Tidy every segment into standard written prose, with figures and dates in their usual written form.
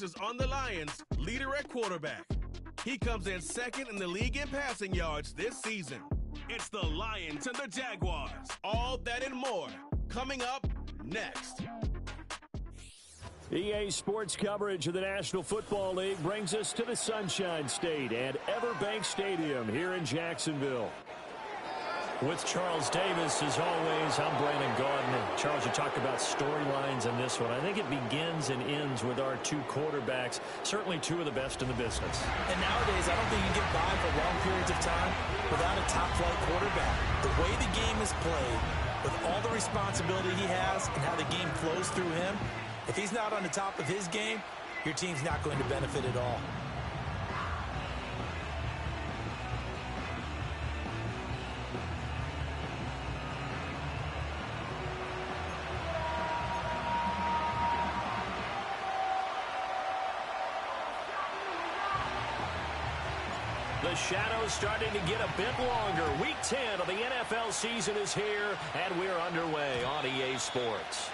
is on the Lions, leader at quarterback. He comes in second in the league in passing yards this season. It's the Lions and the Jaguars. All that and more coming up next. EA Sports coverage of the National Football League brings us to the Sunshine State and Everbank Stadium here in Jacksonville. With Charles Davis, as always, I'm Brandon Gaudin. Charles, you talked about storylines in this one. I think it begins and ends with our two quarterbacks, certainly two of the best in the business. And nowadays, I don't think you can get by for long periods of time without a top-flight quarterback. The way the game is played, with all the responsibility he has and how the game flows through him, if he's not on the top of his game, your team's not going to benefit at all. The shadow's starting to get a bit longer. Week 10 of the NFL season is here, and we're underway on EA Sports.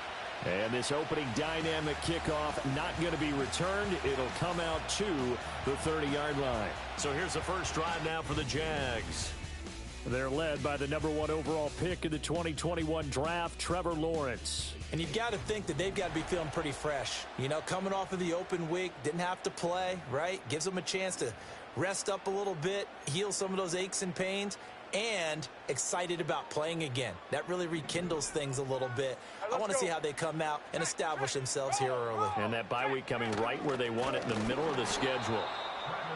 And this opening dynamic kickoff not going to be returned. It'll come out to the 30-yard line. So here's the first drive now for the Jags. They're led by the #1 overall pick in the 2021 draft, Trevor Lawrence. And you've got to think that they've got to be feeling pretty fresh. You know, coming off of the open week, didn't have to play, right? Gives them a chance to rest up a little bit, heal some of those aches and pains, and excited about playing again. That really rekindles things a little bit. I want to see how they come out and establish themselves here early. And that bye week coming right where they want it, in the middle of the schedule.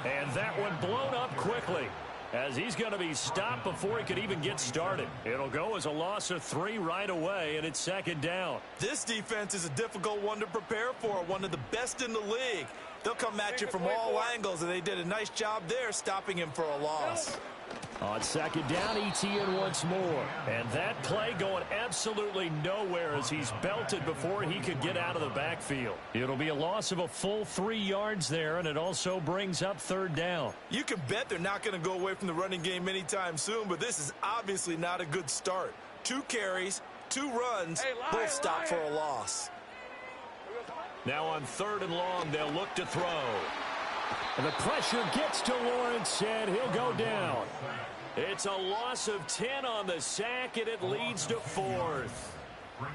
And that one blown up quickly, as he's going to be stopped before he could even get started. It'll go as a loss of 3 right away, and it's second down. This defense is a difficult one to prepare for, one of the best in the league. They'll come at you from all angles, and they did a nice job there stopping him for a loss. On second down, ETN once more. And that play going absolutely nowhere as he's belted before he could get out of the backfield. It'll be a loss of a full 3 yards there, and it also brings up third down. You can bet they're not going to go away from the running game anytime soon, but this is obviously not a good start. 2 carries, 2 runs, both stopped for a loss. Now on third and long, they'll look to throw. And the pressure gets to Lawrence, and he'll go down. It's a loss of 10 on the sack, and it leads to 4th.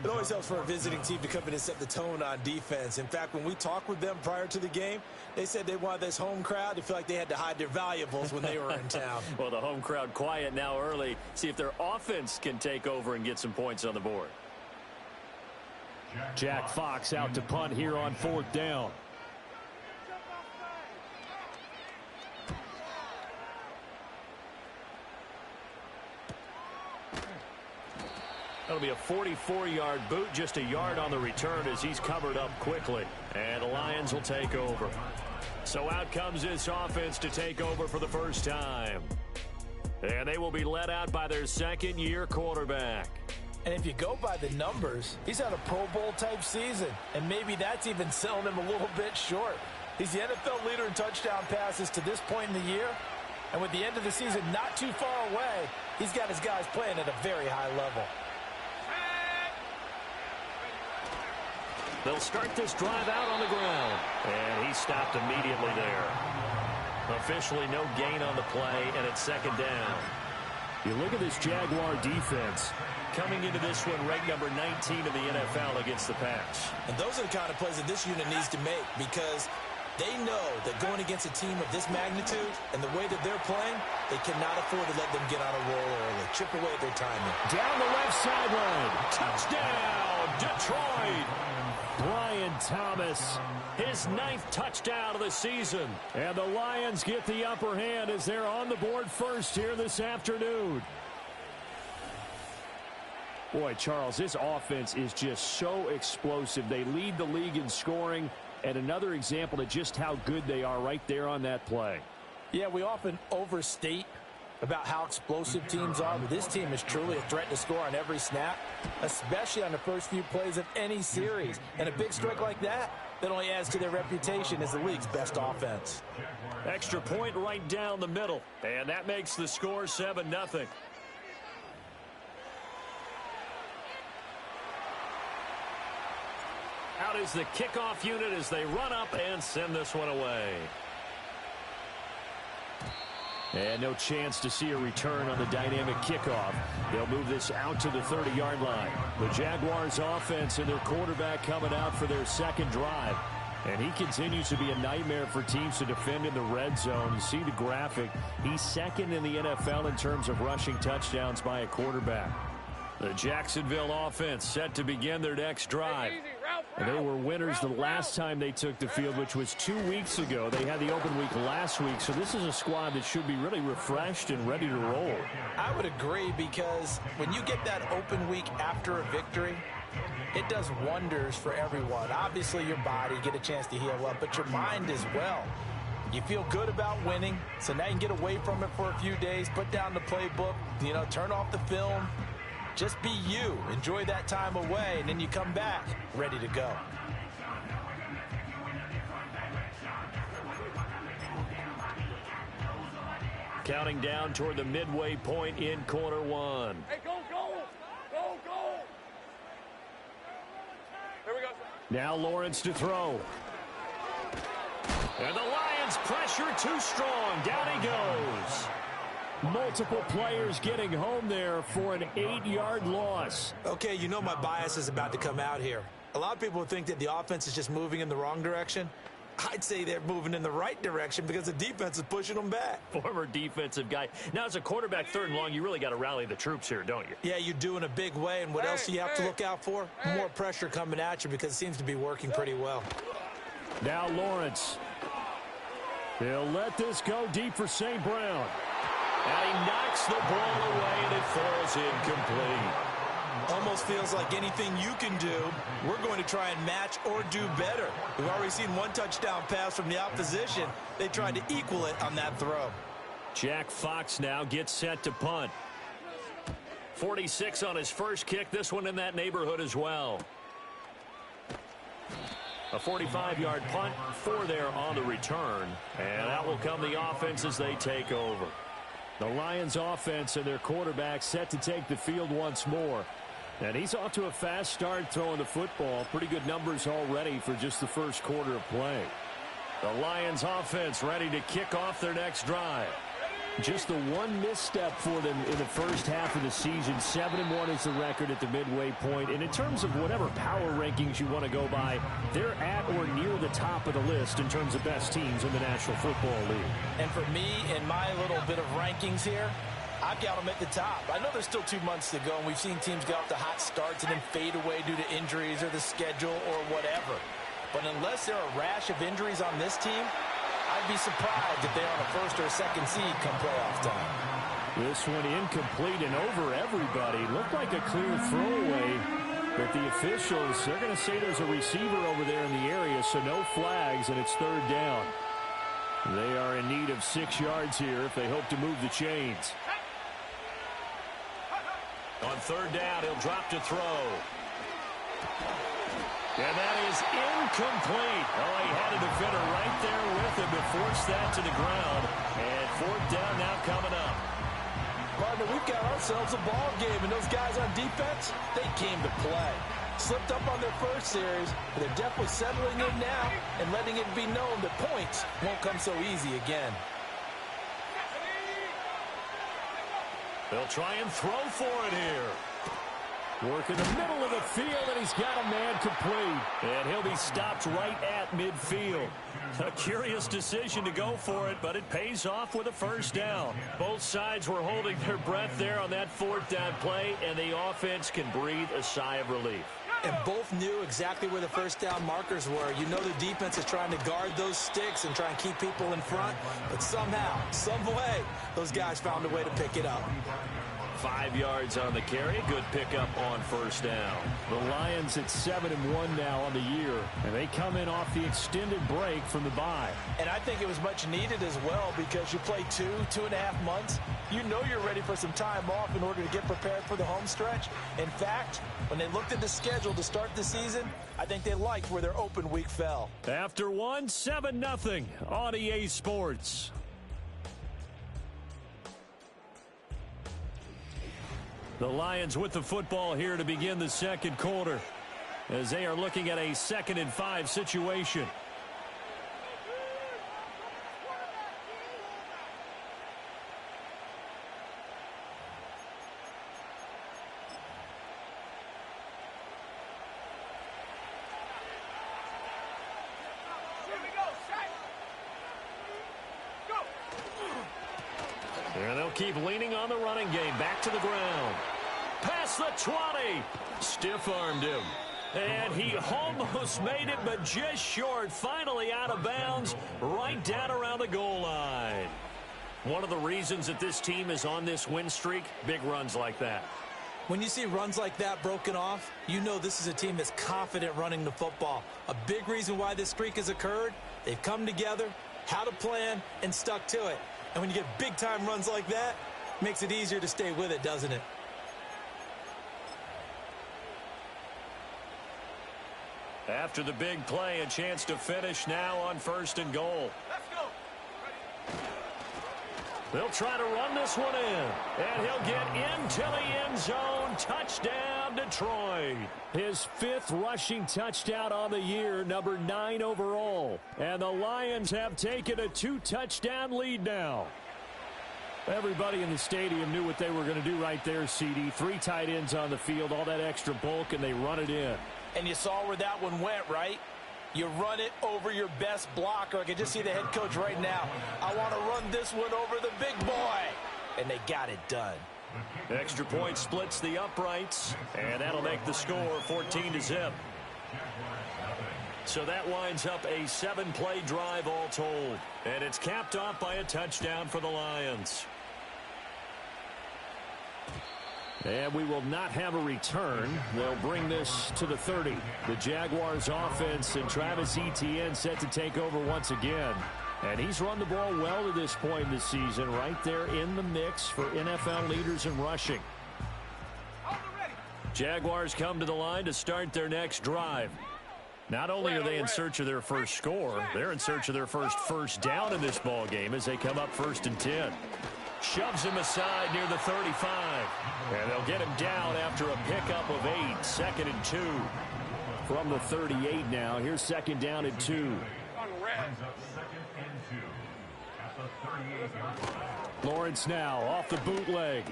It always helps for a visiting team to come in and set the tone on defense. In fact, when we talked with them prior to the game, they said they wanted this home crowd to feel like they had to hide their valuables when they were in town. Well, the home crowd quiet now early. See if their offense can take over and get some points on the board. Jack Fox out to punt here on 4th down. That'll be a 44-yard boot, just a yard on the return as he's covered up quickly. And the Lions will take over. So out comes this offense to take over for the first time. And they will be led out by their second-year quarterback. And if you go by the numbers, he's had a Pro Bowl-type season. And maybe that's even selling him a little bit short. He's the NFL leader in touchdown passes to this point in the year. And with the end of the season not too far away, he's got his guys playing at a very high level. They'll start this drive out on the ground. And he stopped immediately there. Officially no gain on the play, and it's second down. You look at this Jaguar defense. Coming into this one, ranked number 19 in the NFL against the pass. And those are the kind of plays that this unit needs to make, because they know that going against a team of this magnitude and the way that they're playing, they cannot afford to let them get on a roll early. Chip away at their timing. Down the left sideline. Touchdown, Detroit. Brian Thomas, his 9th touchdown of the season. And the Lions get the upper hand as they're on the board first here this afternoon. Boy, Charles, this offense is just so explosive. They lead the league in scoring, and another example of just how good they are right there on that play. Yeah, we often overstate about how explosive teams are, but this team is truly a threat to score on every snap, especially on the first few plays of any series. And a big strike like that only adds to their reputation as the league's best offense. Extra point right down the middle, and that makes the score 7-0. out is the kickoff unit as they run up and send this one away. And no chance to see a return on the dynamic kickoff. They'll move this out to the 30-yard line. The Jaguars offense and their quarterback coming out for their second drive. And he continues to be a nightmare for teams to defend in the red zone. You see the graphic. He's second in the NFL in terms of rushing touchdowns by a quarterback. The Jacksonville offense set to begin their next drive. And they were winners the last time they took the field, which was 2 weeks ago. They had the open week last week, so this is a squad that should be really refreshed and ready to roll. I would agree, because when you get that open week after a victory, it does wonders for everyone. Obviously, your body get a chance to heal up, but your mind as well. You feel good about winning, so now you can get away from it for a few days, put down the playbook, turn off the film. Just be you. Enjoy that time away, and then you come back ready to go. Counting down toward the midway point in quarter one. Hey, go! Here we go. Now Lawrence to throw. And the Lions pressure too strong. Down he goes. Multiple players getting home there for an 8-yard loss. Okay, my bias is about to come out here. A lot of people think that the offense is just moving in the wrong direction. I'd say they're moving in the right direction because the defense is pushing them back. Former defensive guy. Now, as a quarterback, third and long, you really got to rally the troops here, don't you? Yeah, you do in a big way. And what else do you have to look out for? More pressure coming at you, because it seems to be working pretty well. Now Lawrence. He'll let this go deep for St. Brown. And he knocks the ball away, and it falls incomplete. Almost feels like anything you can do, we're going to try and match or do better. We've already seen one touchdown pass from the opposition. They tried to equal it on that throw. Jack Fox now gets set to punt. 46 on his first kick. This one in that neighborhood as well. A 45-yard punt, 4 there on the return. And out will come the offense as they take over. The Lions offense and their quarterback set to take the field once more. And he's off to a fast start throwing the football. Pretty good numbers already for just the first quarter of play. The Lions offense ready to kick off their next drive. Just the one misstep for them in the first half of the season. 7-1 is the record at the midway point. And in terms of whatever power rankings you want to go by, they're at or near the top of the list in terms of best teams in the National Football League. And for me, in my little bit of rankings here, I've got them at the top. I know there's still 2 months to go, and we've seen teams get off to hot starts and then fade away due to injuries or the schedule or whatever. But unless there are a rash of injuries on this team, I'd be surprised if they're on a first or a second seed come playoff time. This one incomplete and over everybody. Looked like a clear throwaway, but the officials, they're going to say there's a receiver over there in the area, so no flags, and it's third down. They are in need of 6 yards here if they hope to move the chains. On third down, he'll drop to throw. And that is incomplete. Oh, he had a defender right there with him to force that to the ground. And fourth down now coming up. Partner, we've got ourselves a ball game, and those guys on defense, they came to play. Slipped up on their first series, but they're definitely settling in now and letting it be known that points won't come so easy again. They'll try and throw for it here. Work in the middle of the field, and he's got a man complete. And he'll be stopped right at midfield. A curious decision to go for it, but it pays off with a first down. Both sides were holding their breath there on that fourth down play, and the offense can breathe a sigh of relief. And both knew exactly where the first down markers were. You know the defense is trying to guard those sticks and try and keep people in front. But somehow, some way, those guys found a way to pick it up. 5 yards on the carry. Good pickup on first down. The Lions at 7-1 now on the year, and they come in off the extended break from the bye. And I think it was much needed as well, because you play 2.5 months. You know you're ready for some time off in order to get prepared for the home stretch. In fact, when they looked at the schedule to start the season, I think they liked where their open week fell. After one, 7-0 on EA Sports. The Lions with the football here to begin the second quarter. as they are looking at a 2nd and 5 situation. And they'll keep leaning on the running game. Back to the ground. Past the 20. Stiff-armed him. And he almost made it, but just short. Finally out of bounds, right down around the goal line. One of the reasons that this team is on this win streak, big runs like that. When you see runs like that broken off, you know this is a team that's confident running the football. A big reason why this streak has occurred, they've come together, had a plan, and stuck to it. And when you get big-time runs like that, it makes it easier to stay with it, doesn't it? After the big play, a chance to finish now on 1st and goal. Let's go. They'll try to run this one in, and he'll get into the end zone. Touchdown, Detroit. His 5th rushing touchdown on the year, number 9 overall. And the Lions have taken a 2-touchdown lead now. Everybody in the stadium knew what they were going to do right there, CD. 3 tight ends on the field, all that extra bulk, and they run it in. And you saw where that one went, right? You run it over your best blocker. I can just see the head coach right now. I want to run this one over the big boy. And they got it done. Extra point splits the uprights, and that'll make the score 14-0. So that winds up a 7-play drive all told. And it's capped off by a touchdown for the Lions. And we will not have a return. They'll bring this to the 30. The Jaguars offense and Travis Etienne set to take over once again. And he's run the ball well to this point this season, right there in the mix for NFL leaders in rushing. Jaguars come to the line to start their next drive. Not only are they in search of their first score, they're in search of their first down in this ball game as they come up 1st and 10. Shoves him aside near the 35. And they'll get him down after a pickup of 8. 2nd and 2. From the 38 now. Here's 2nd down and 2. Lawrence now off the bootleg.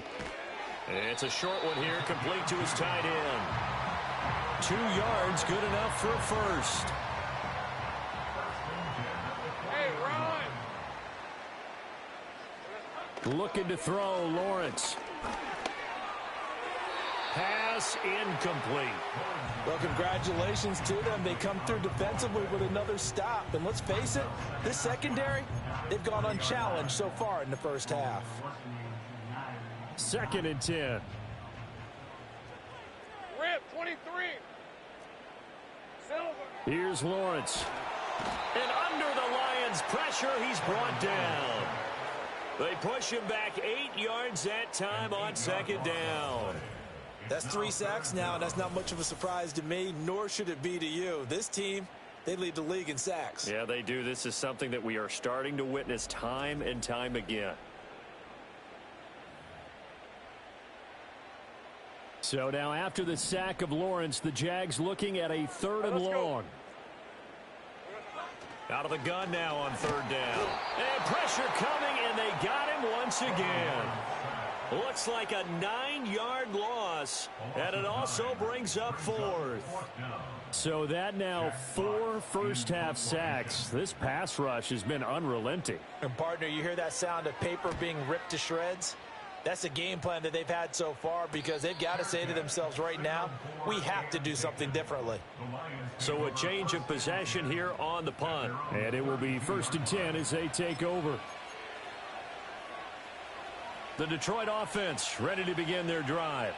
It's a short one here, complete to his tight end. 2 yards, good enough for a first. Looking to throw, Lawrence. Pass incomplete. Well, congratulations to them. They come through defensively with another stop. And let's face it, this secondary, they've gone unchallenged so far in the first half. 2nd and 10. Rip, 23. Silver. Here's Lawrence. And under the Lions' pressure, he's brought down. They push him back 8 yards that time on 2nd down. That's 3 sacks now, and that's not much of a surprise to me, nor should it be to you. This team, they lead the league in sacks. Yeah, they do. This is something that we are starting to witness time and time again. So now after the sack of Lawrence, the Jags looking at a 3rd and long. Out of the gun now on 3rd down. And pressure coming, and they got him once again. Looks like a 9-yard loss, and it also brings up 4th. So that now 4 first-half sacks. This pass rush has been unrelenting. And, partner, you hear that sound of paper being ripped to shreds? That's the game plan that they've had so far because they've got to say to themselves right now, we have to do something differently. So a change of possession here on the punt. And it will be 1st and 10 as they take over. The Detroit offense ready to begin their drive.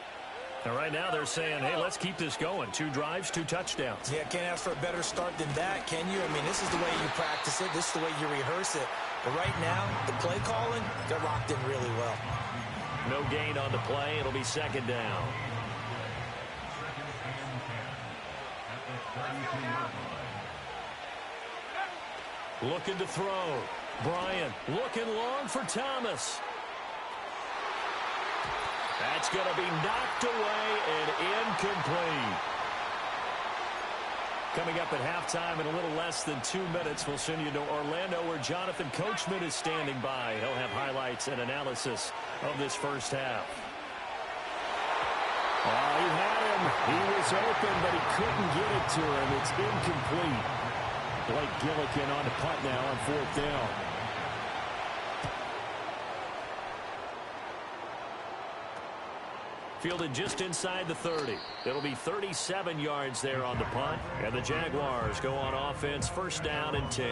And right now they're saying, hey, let's keep this going. 2 drives, 2 touchdowns. Yeah, can't ask for a better start than that, can you? I mean, this is the way you practice it. This is the way you rehearse it. But right now, the play calling, they're locked in really well. No gain on the play. It'll be 2nd down. Looking to throw. Bryant looking long for Thomas. That's going to be knocked away and incomplete. Coming up at halftime in a little less than 2 minutes, we'll send you to Orlando where Jonathan Coachman is standing by. He'll have highlights and analysis of this first half. Oh, he had him. He was open, but he couldn't get it to him. It's incomplete. Blake Gillikin on the punt now on 4th down. Fielded just inside the 30. It'll be 37 yards there on the punt. And the Jaguars go on offense, 1st down and 10.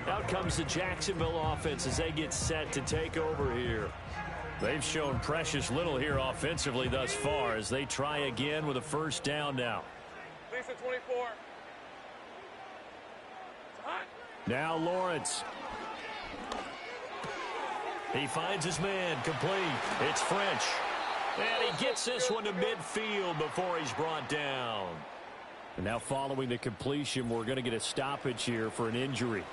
Out comes the Jacksonville offense as they get set to take over here. They've shown precious little here offensively thus far as they try again with a 1st down now. Lisa 24. Now Lawrence. He finds his man complete. It's French. And he gets this one to midfield before he's brought down. And now following the completion, we're going to get a stoppage here for an injury.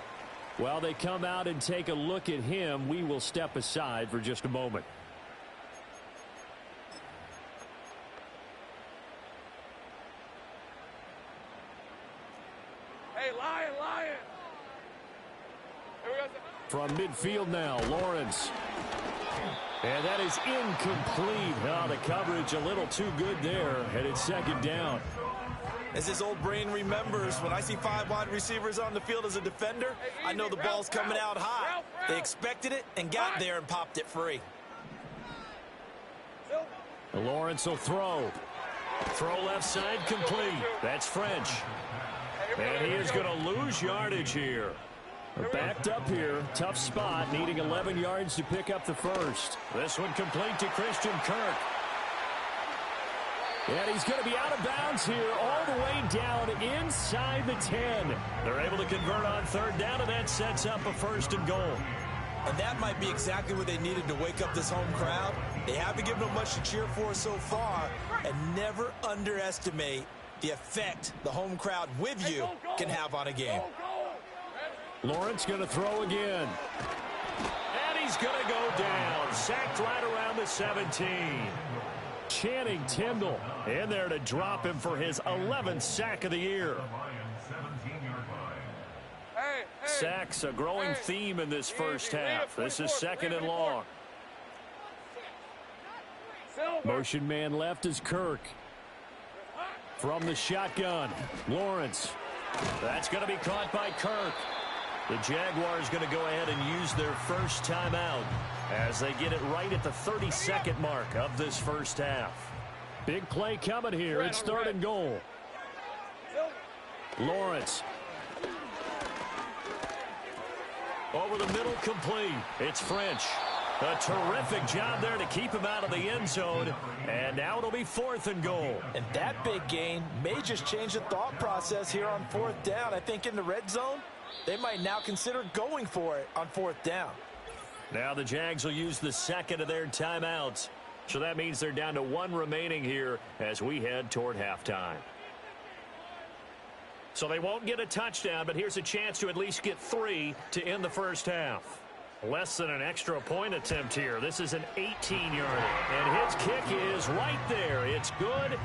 While they come out and take a look at him, we will step aside for just a moment. Hey, Lion. Here we go. From midfield now, Lawrence. And that is incomplete. Oh, the coverage a little too good there, and it's 2nd down. As his old brain remembers, when I see 5 wide receivers on the field as a defender, I know the ball's coming out high. They expected it and got there and popped it free. Lawrence will throw. Throw left side complete. That's French. And he is going to lose yardage here. They're backed up here. Tough spot, needing 11 yards to pick up the 1st. This one complete to Christian Kirk. And he's going to be out of bounds here all the way down inside the 10. They're able to convert on 3rd down, and that sets up a 1st and goal. And that might be exactly what they needed to wake up this home crowd. They haven't given them much to cheer for so far, and never underestimate the effect the home crowd with you can have on a game. Lawrence going to throw again. And he's going to go down. Sacked right around the 17. Channing Tindall in there to drop him for his 11th sack of the year. Sacks a growing theme in this first half. This is 2nd and long. Motion man left is Kirk. From the shotgun, Lawrence. That's going to be caught by Kirk. The Jaguars going to go ahead and use their first timeout as they get it right at the 32nd mark of this first half. Big play coming here. It's 3rd and goal. Lawrence. Over the middle, complete. It's French. A terrific job there to keep him out of the end zone. And now it'll be 4th and goal. And that big gain may just change the thought process here on 4th down. I think in the red zone, they might now consider going for it on 4th down. Now the Jags will use the 2nd of their timeouts. So that means they're down to 1 remaining here as we head toward halftime. So they won't get a touchdown, but here's a chance to at least get 3 to end the first half. Less than an extra point attempt here. This is an 18-yarder. And his kick is right there. It's good.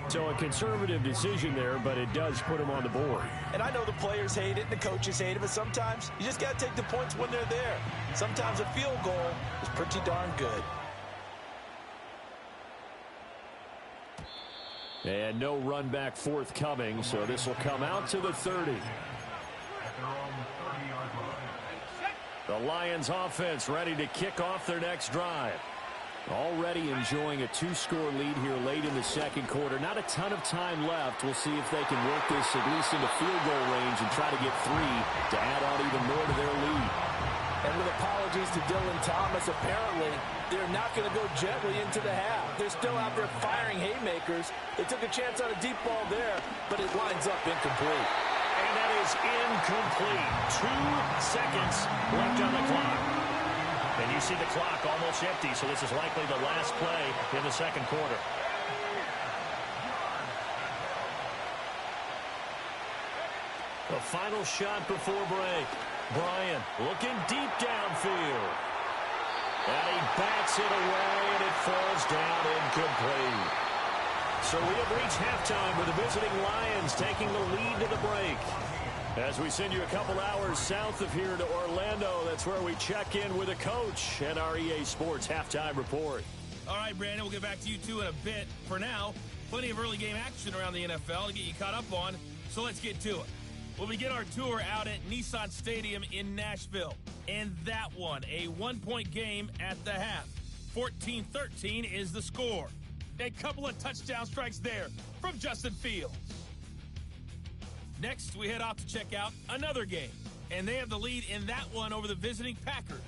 So a conservative decision there, but it does put him on the board. And I know the players hate it and the coaches hate it, but sometimes you just got to take the points when they're there. Sometimes a field goal is pretty darn good. And no run back forthcoming, so this will come out to the 30. The Lions offense ready to kick off their next drive. Already enjoying a 2-score lead here late in the 2nd quarter. Not a ton of time left. We'll see if they can work this at least into field goal range and try to get 3 to add on even more to their lead. And with apologies to Dylan Thomas, apparently they're not going to go gently into the half. They're still out there firing haymakers. They took a chance on a deep ball there, but it lines up incomplete. And that is incomplete. 2 seconds left on the clock. And you see the clock almost empty, so this is likely the last play in the 2nd quarter. The final shot before break. Bryant looking deep downfield. And he bats it away, and it falls down incomplete. So we have reached halftime with the visiting Lions taking the lead to the break. As we send you a couple hours south of here to Orlando, that's where we check in with a coach and our EA Sports halftime report. All right, Brandon, we'll get back to you two in a bit. For now, plenty of early game action around the NFL to get you caught up on, so let's get to it. We'll begin our tour out at Nissan Stadium in Nashville. And that one, a one-point game at the half. 14-13 is the score. A couple of touchdown strikes there from Justin Fields. Next, we head off to check out another game. And they have the lead in that one over the visiting Packers.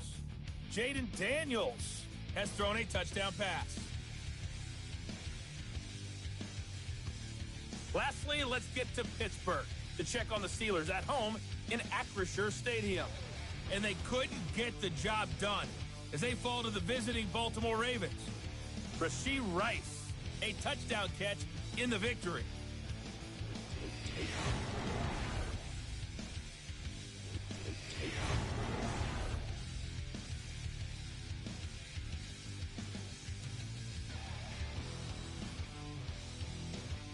Jaden Daniels has thrown a touchdown pass. Lastly, let's get to Pittsburgh to check on the Steelers at home in Acrisure Stadium. And they couldn't get the job done as they fall to the visiting Baltimore Ravens. Rashee Rice, a touchdown catch in the victory.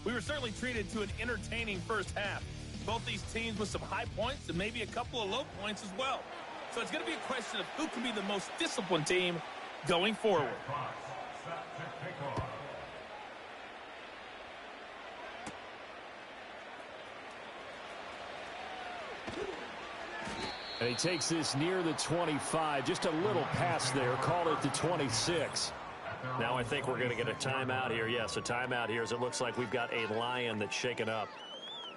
We were certainly treated to an entertaining first half. Both these teams with some high points and maybe a couple of low points as well. So it's going to be a question of who can be the most disciplined team going forward. And he takes this near the 25. Just a little pass there. Call it the 26. Now I think we're going to get a timeout here. Yes, a timeout here as it looks like we've got a Lion that's shaken up.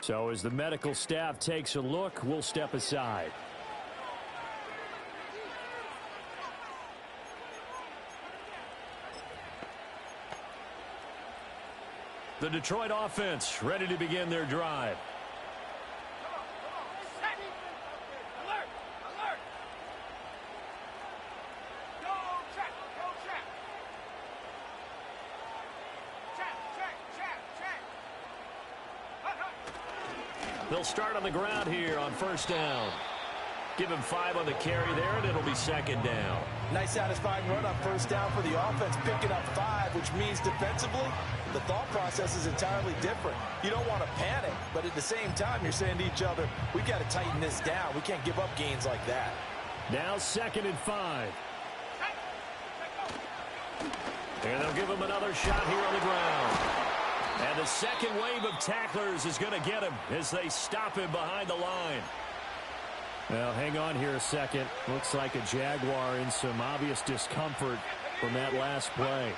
So as the medical staff takes a look, we'll step aside. The Detroit offense ready to begin their drive. They'll start on the ground here on first down. Give him 5 on the carry there, and it'll be second down. Nice satisfying run on first down for the offense, picking up 5, which means defensively, the thought process is entirely different. You don't want to panic, but at the same time, you're saying to each other, we got to tighten this down. We can't give up gains like that. Now 2nd and 5. And they'll give him another shot here on the ground. And the second wave of tacklers is going to get him as they stop him behind the line. Well, hang on here a second. Looks like a Jaguar in some obvious discomfort from that last play.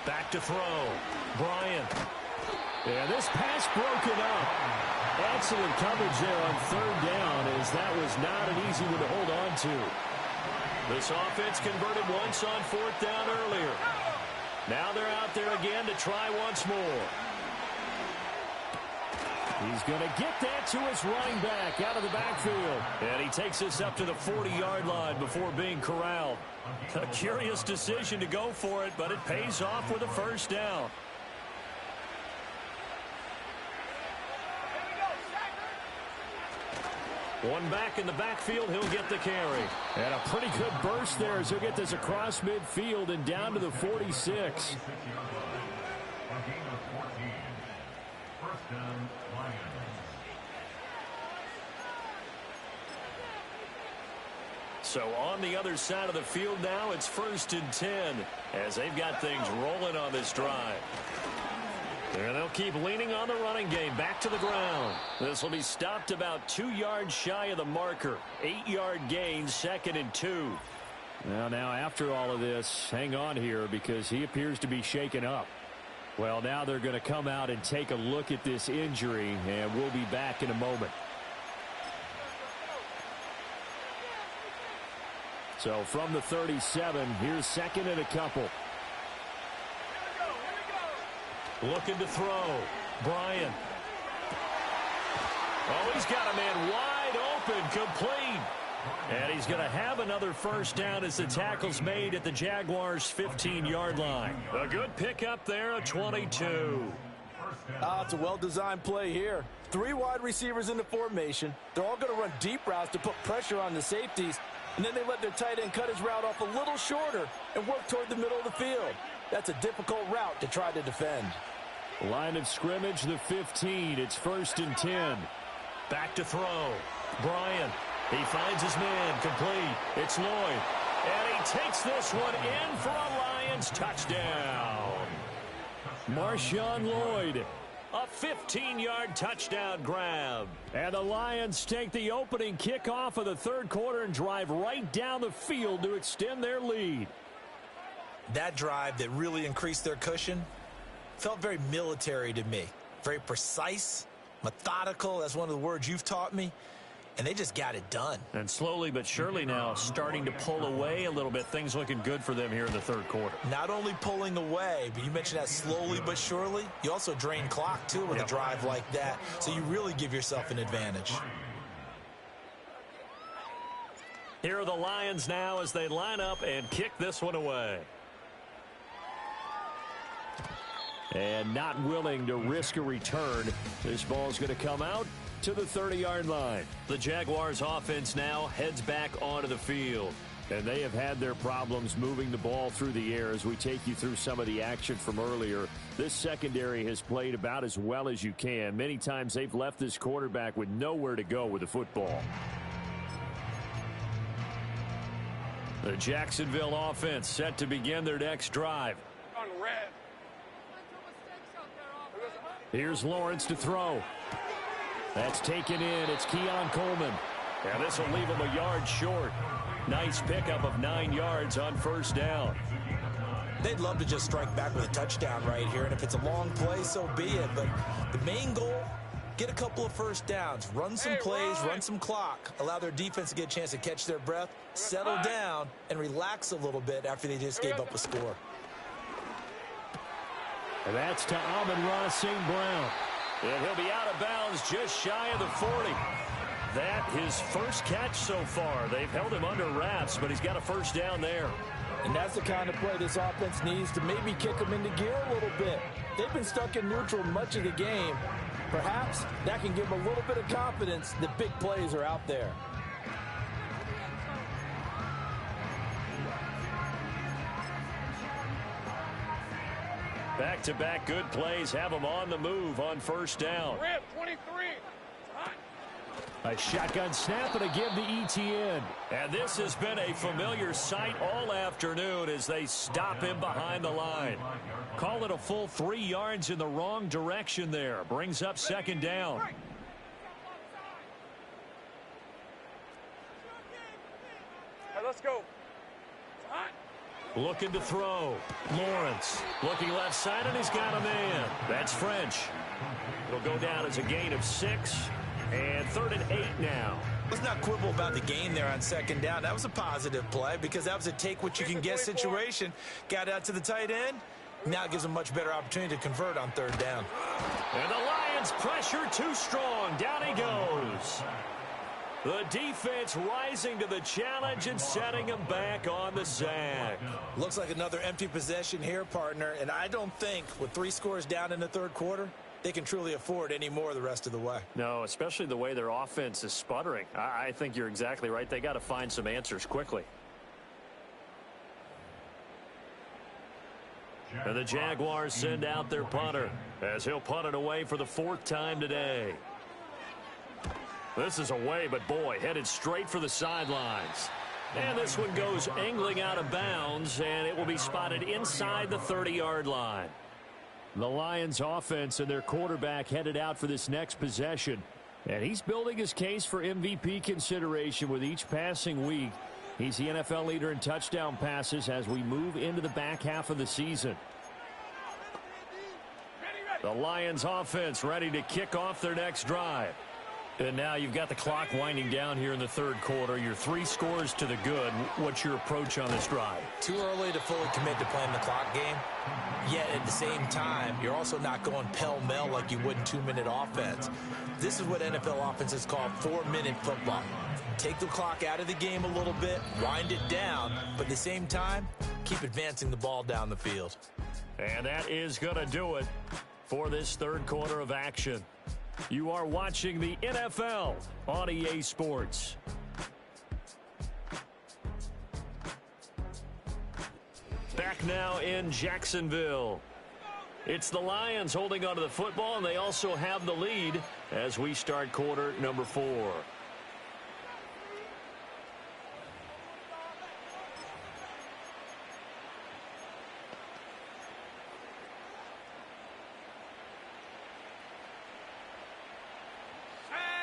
Back to throw. Bryant. Yeah, this pass broken up. Excellent coverage there on third down as that was not an easy one to hold on to. This offense converted once on 4th down earlier. Now they're out there again to try once more. He's going to get that to his running back out of the backfield. And he takes this up to the 40-yard line before being corralled. A curious decision to go for it, but it pays off with a first down. One back in the backfield, he'll get the carry. And a pretty good burst there as he'll get this across midfield and down to the 46. So on the other side of the field now, it's 1st and 10 as they've got things rolling on this drive. And they'll keep leaning on the running game back to the ground. This will be stopped about 2 yards shy of the marker. 8-yard gain, 2nd and 2. Now after all of this, hang on here because he appears to be shaken up. Well, now they're going to come out and take a look at this injury, and we'll be back in a moment. So from the 37, here's 2nd and a couple. Looking to throw. Bryant. Oh, he's got a man wide open, complete. And he's going to have another first down as the tackle's made at the Jaguars' 15-yard line. A good pickup there, a 22. It's a well-designed play here. 3 wide receivers in the formation. They're all going to run deep routes to put pressure on the safeties. And then they let their tight end cut his route off a little shorter and work toward the middle of the field. That's a difficult route to try to defend. Line of scrimmage, the 15. It's 1st and 10. Back to throw. Bryant. He finds his man. Complete. It's Lloyd. And he takes this one in for a Lions touchdown. Marshawn Lloyd. A 15-yard touchdown grab. And the Lions take the opening kickoff of the third quarter and drive right down the field to extend their lead. That drive that really increased their cushion felt very military to me. Very precise, methodical. That's one of the words you've taught me. And they just got it done. And slowly but surely now starting to pull away a little bit. Things looking good for them here in the third quarter. Not only pulling away, but you mentioned that slowly but surely. You also drain clock, too, with a drive like that. So you really give yourself an advantage. Here are the Lions now as they line up and kick this one away. And not willing to risk a return. This ball's going to come out to the 30-yard line. The Jaguars offense now heads back onto the field. And they have had their problems moving the ball through the air as we take you through some of the action from earlier. This secondary has played about as well as you can. Many times they've left this quarterback with nowhere to go with the football. The Jacksonville offense set to begin their next drive. On red. Here's Lawrence to throw. That's taken in. It's Keon Coleman. And this will leave him a yard short. Nice pickup of 9 yards on first down. They'd love to just strike back with a touchdown right here. And if it's a long play, so be it. But the main goal, get a couple of first downs. Run some plays, run some clock. Allow their defense to get a chance to catch their breath, settle down, and relax a little bit after they just gave up a score. And that's to Amon-Ra St. Brown. And he'll be out of bounds just shy of the 40. That his first catch so far. They've held him under wraps, but he's got a first down there. And that's the kind of play this offense needs to maybe kick them into gear a little bit. They've been stuck in neutral much of the game. Perhaps that can give them a little bit of confidence that big plays are out there. Back-to-back good plays have them on the move on first down. Red 23. A shotgun snap and a give to ETN. And this has been a familiar sight all afternoon as they stop him behind the line. Call it a full 3 yards in the wrong direction there. Brings up second down. Hey, let's go. Looking to throw. Lawrence looking left side, and he's got a man. That's French. It'll go down as a gain of 6. And 3rd and 8 now. Let's not quibble about the gain there on second down. That was a positive play because that was a take-what-you-can-get situation. Got out to the tight end. Now it gives them a much better opportunity to convert on 3rd down. And the Lions pressure too strong. Down he goes. The defense rising to the challenge and setting him back on the sack. Looks like another empty possession here, partner. And I don't think with 3 scores down in the third quarter, they can truly afford any more the rest of the way. No, especially the way their offense is sputtering. I think you're exactly right. They got to find some answers quickly. And the Jaguars send out their punter as he'll punt it away for the 4th time today. This is away, but boy, headed straight for the sidelines. And this one goes angling out of bounds, and it will be spotted inside the 30-yard line. The Lions offense and their quarterback headed out for this next possession. And he's building his case for MVP consideration with each passing week. He's the NFL leader in touchdown passes as we move into the back half of the season. The Lions offense ready to kick off their next drive. And now you've got the clock winding down here in the third quarter. You're 3 scores to the good. What's your approach on this drive? Too early to fully commit to playing the clock game. Yet at the same time, you're also not going pell-mell like you would in 2-minute offense. This is what NFL offenses call 4-minute football. Take the clock out of the game a little bit, wind it down, but at the same time, keep advancing the ball down the field. And that is going to do it for this third quarter of action. You are watching the NFL on EA Sports. Back now in Jacksonville. It's the Lions holding onto the football, and they also have the lead as we start quarter number 4.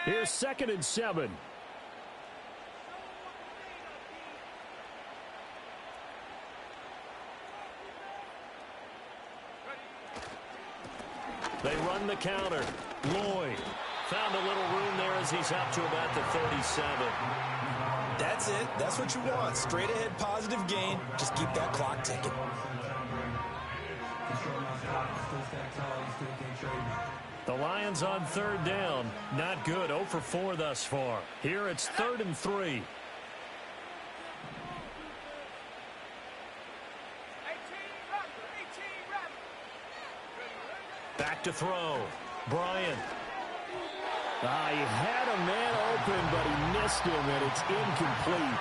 Here's 2nd and 7. They run the counter. Lloyd found a little room there as he's up to about the 37. That's it. That's what you want. Straight ahead positive gain. Just keep that clock ticking. The Lions on 3rd down. Not good. 0 for 4 thus far. Here it's 3rd and 3. Back to throw. Bryant. He had a man open, but he missed him, and it's incomplete.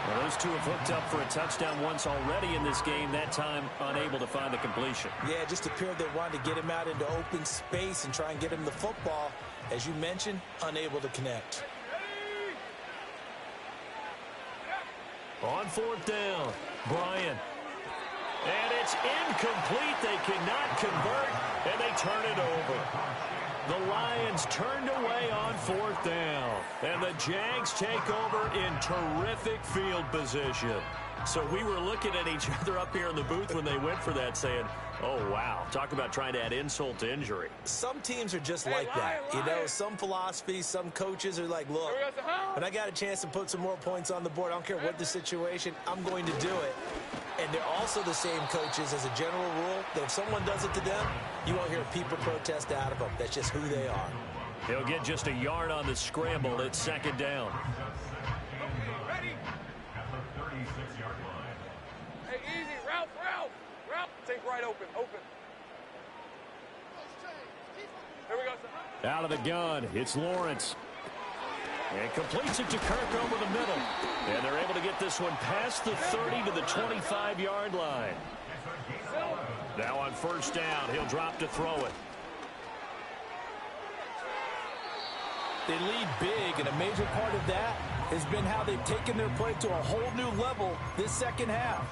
Well, those two have hooked up for a touchdown once already in this game, that time unable to find the completion. Yeah, it just appeared they wanted to get him out into open space and try and get him the football. As you mentioned, unable to connect. On 4th down, Bryant. And it's incomplete. They cannot convert, and they turn it over. The Lions turned away on 4th down, and the Jags take over in terrific field position. So we were looking at each other up here in the booth when they went for that saying, oh, wow, talk about trying to add insult to injury. Some teams are just like that. You know, some philosophies, some coaches are like, look, when I got a chance to put some more points on the board, I don't care what the situation, I'm going to do it. And they're also the same coaches as a general rule that if someone does it to them, you won't hear a peep or protest out of them. That's just who they are. He'll get just a yard on the scramble. It's 2nd down. Ready? Hey, easy. Route. Think right open. Here we go, sir. Out of the gun, it's Lawrence. And completes it to Kirk over the middle. And they're able to get this one past the 30 to the 25-yard line. Now on 1st down, he'll drop to throw it. They lead big, and a major part of that has been how they've taken their play to a whole new level this second half.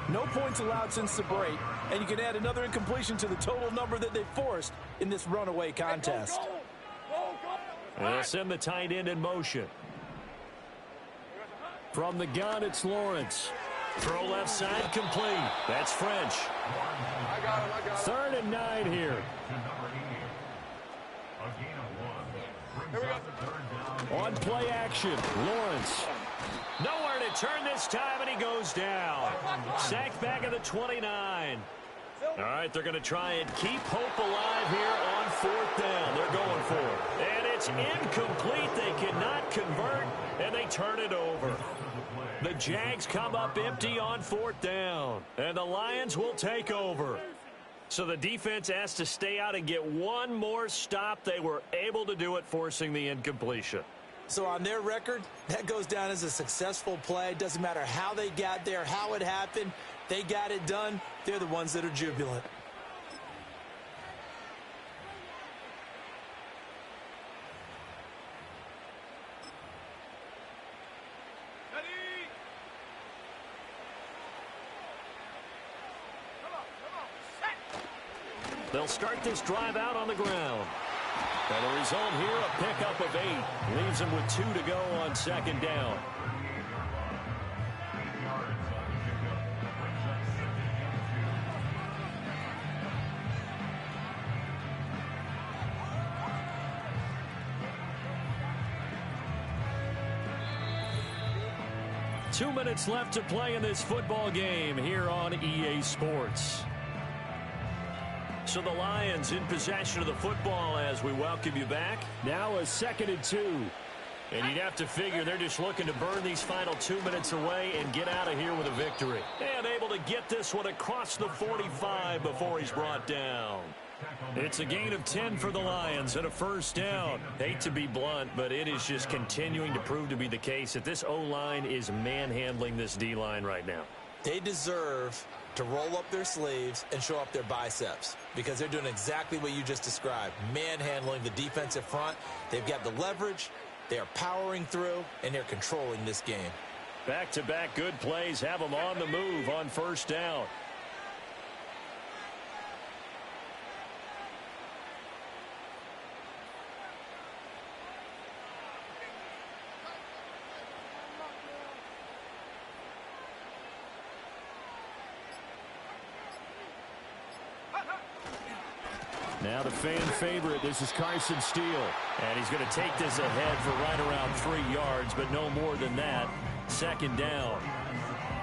No points allowed since the break, and you can add another incompletion to the total number that they forced in this runaway contest. And they'll send the tight end in motion. From the gun, it's Lawrence. Throw left side complete. That's French. I got him. 3rd and 9 here. Here we go. On play action, Lawrence. Nowhere to turn this time, and he goes down. Sacked back at the 29. All right, they're going to try and keep hope alive here on 4th down. They're going for it. And it's incomplete. They cannot convert, and they turn it over. The Jags come up empty on 4th down, and the Lions will take over. So the defense has to stay out and get one more stop. They were able to do it, forcing the incompletion. So on their record, that goes down as a successful play. Doesn't matter how they got there, how it happened. They got it done. They're the ones that are jubilant. They'll start this drive out on the ground. And the result here, a pickup of 8. Leaves them with 2 to go on 2nd down. Two minutes left to play in this football game here on EA Sports. So the Lions in possession of the football as we welcome you back. Now a 2nd and 2. And you'd have to figure they're just looking to burn these final 2 minutes away and get out of here with a victory. And able to get this one across the 45 before he's brought down. It's a gain of 10 for the Lions and a 1st down. Hate to be blunt, but it is just continuing to prove to be the case that this O-line is manhandling this D-line right now. They deserve to roll up their sleeves and show up their biceps because they're doing exactly what you just described, manhandling the defensive front. They've got the leverage, they are powering through, and they're controlling this game. Back-to-back good plays have them on the move on first down. Now the fan favorite, this is Carson Steele. And he's going to take this ahead for right around 3 yards, but no more than that. Second down.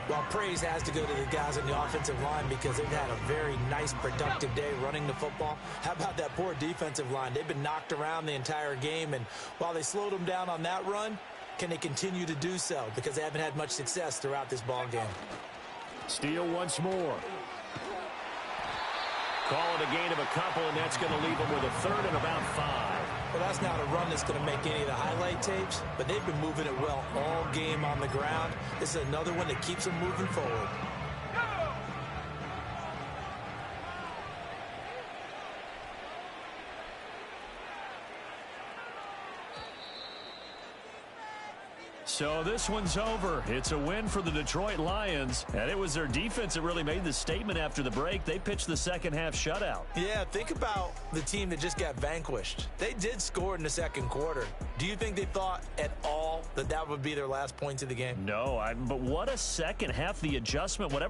Well, praise has to go to the guys on the offensive line because they've had a very nice, productive day running the football. How about that poor defensive line? They've been knocked around the entire game, and while they slowed them down on that run, can they continue to do so? Because they haven't had much success throughout this ball game. Steele once more. Call it a gain of a couple, and that's going to leave them with a third and about 5. Well, that's not a run that's going to make any of the highlight tapes, but they've been moving it well all game on the ground. This is another one that keeps them moving forward. So this one's over. It's a win for the Detroit Lions, and it was their defense that really made the statement after the break. They pitched the second half shutout. Yeah, think about the team that just got vanquished. They did score in the second quarter. Do you think they thought at all that that would be their last points of the game? No, but what a second half, the adjustment, whatever.